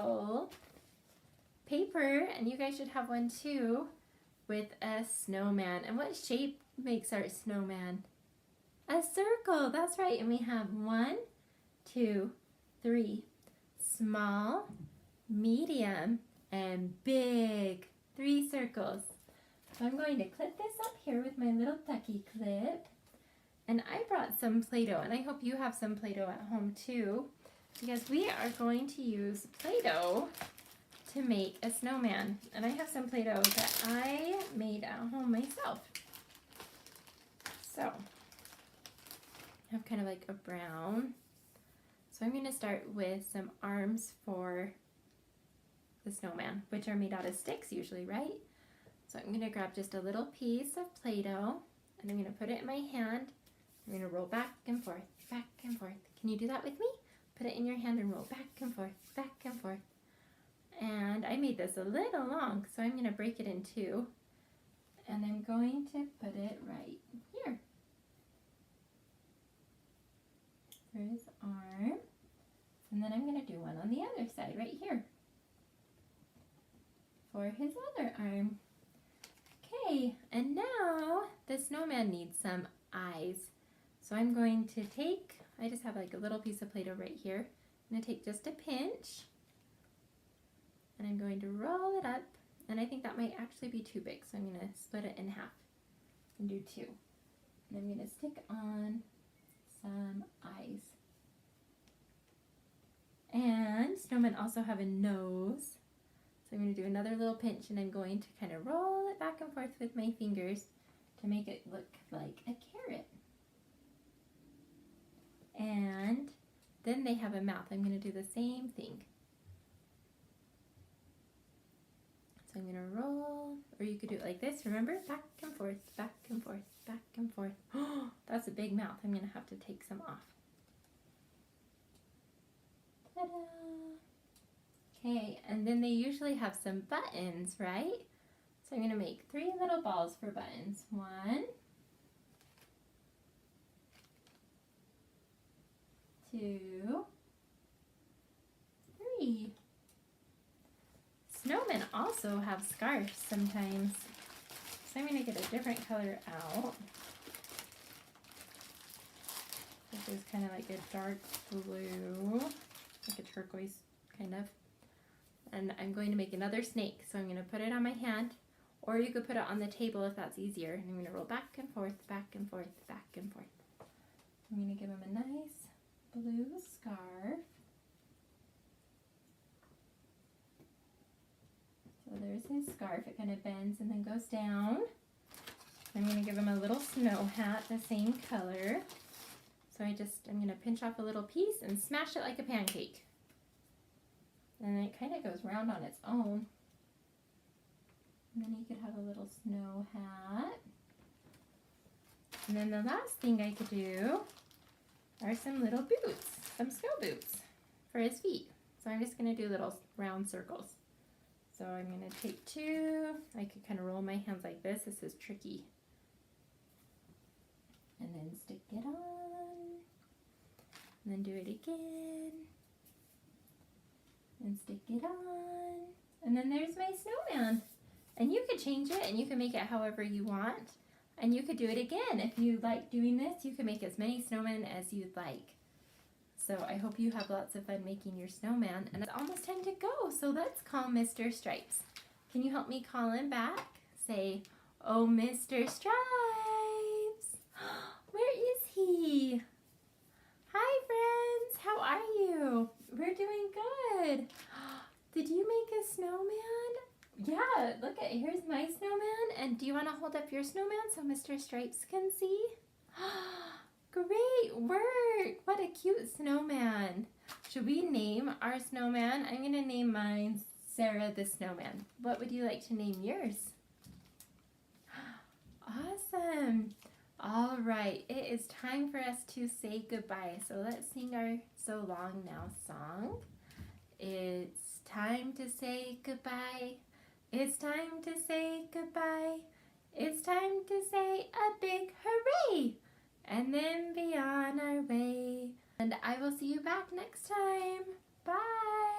circle paper, and you guys should have one too, with a snowman. And what shape makes our snowman? A circle, that's right. And we have 1, 2, 3, small, medium, and big. 3 circles. So I'm going to clip this up here with my little ducky clip. And I brought some Play-Doh, and I hope you have some Play-Doh at home too, because we are going to use Play-Doh to make a snowman. And I have some Play-Doh that I made at home myself. So, I have kind of like a brown. So I'm going to start with some arms for the snowman, which are made out of sticks usually, right? So I'm going to grab just a little piece of Play-Doh, and I'm going to put it in my hand. I'm going to roll back and forth, back and forth. Can you do that with me? Put it in your hand and roll back and forth, back and forth. And I made this a little long, so I'm going to break it in 2. And I'm going to put it right here for his arm. And then I'm going to do one on the other side right here for his other arm. Okay, and now the snowman needs some eyes. So I'm going to take, I just have like a little piece of Play-Doh right here. I'm going to take just a pinch, and I'm going to roll it up, and I think that might actually be too big, so I'm going to split it in half and do 2. And I'm going to stick on some eyes. And snowmen also have a nose, so I'm going to do another little pinch, and I'm going to kind of roll it back and forth with my fingers to make it look like a carrot. And then they have a mouth. I'm going to do the same thing. So I'm going to roll, or you could do it like this, remember? Back and forth, back and forth, back and forth. Oh, that's a big mouth. I'm going to have to take some off. Ta-da! Okay, and then they usually have some buttons, right? So I'm going to make 3 little balls for buttons. 1, 2, 3. Snowmen also have scarves sometimes. So I'm going to get a different color out. This is kind of like a dark blue, like a turquoise kind of. And I'm going to make another snake. So I'm going to put it on my hand, or you could put it on the table if that's easier. And I'm going to roll back and forth, back and forth, back and forth. I'm going to give him a nice blue scarf. So there's his scarf. It kind of bends and then goes down. I'm going to give him a little snow hat, the same color. So I'm going to pinch off a little piece and smash it like a pancake. And then it kind of goes round on its own. And then he could have a little snow hat. And then the last thing I could do are some little boots, some snow boots for his feet. So I'm just going to do little round circles. So I'm going to take 2. I could kind of roll my hands like this. This is tricky. And then stick it on. And then do it again. And stick it on. And then there's my snowman. And you could change it, and you can make it however you want. And you could do it again. If you like doing this, you can make as many snowmen as you'd like. So I hope you have lots of fun making your snowman. And it's almost time to go, so let's call Mr. Stripes. Can you help me call him back? Say, "Oh, Mr. Stripes." Where is he? Hi, friends. How are you? We're doing good. Did you make a snowman? Yeah, look at, here's my snowman. And do you want to hold up your snowman so Mr. Stripes can see? Great work. What a cute snowman. Should we name our snowman? I'm going to name mine Sarah the Snowman. What would you like to name yours? Awesome. All right, it is time for us to say goodbye. So let's sing our So Long Now song. It's time to say goodbye. It's time to say goodbye. It's time to say a big hooray. And then be on our way. And I will see you back next time. Bye.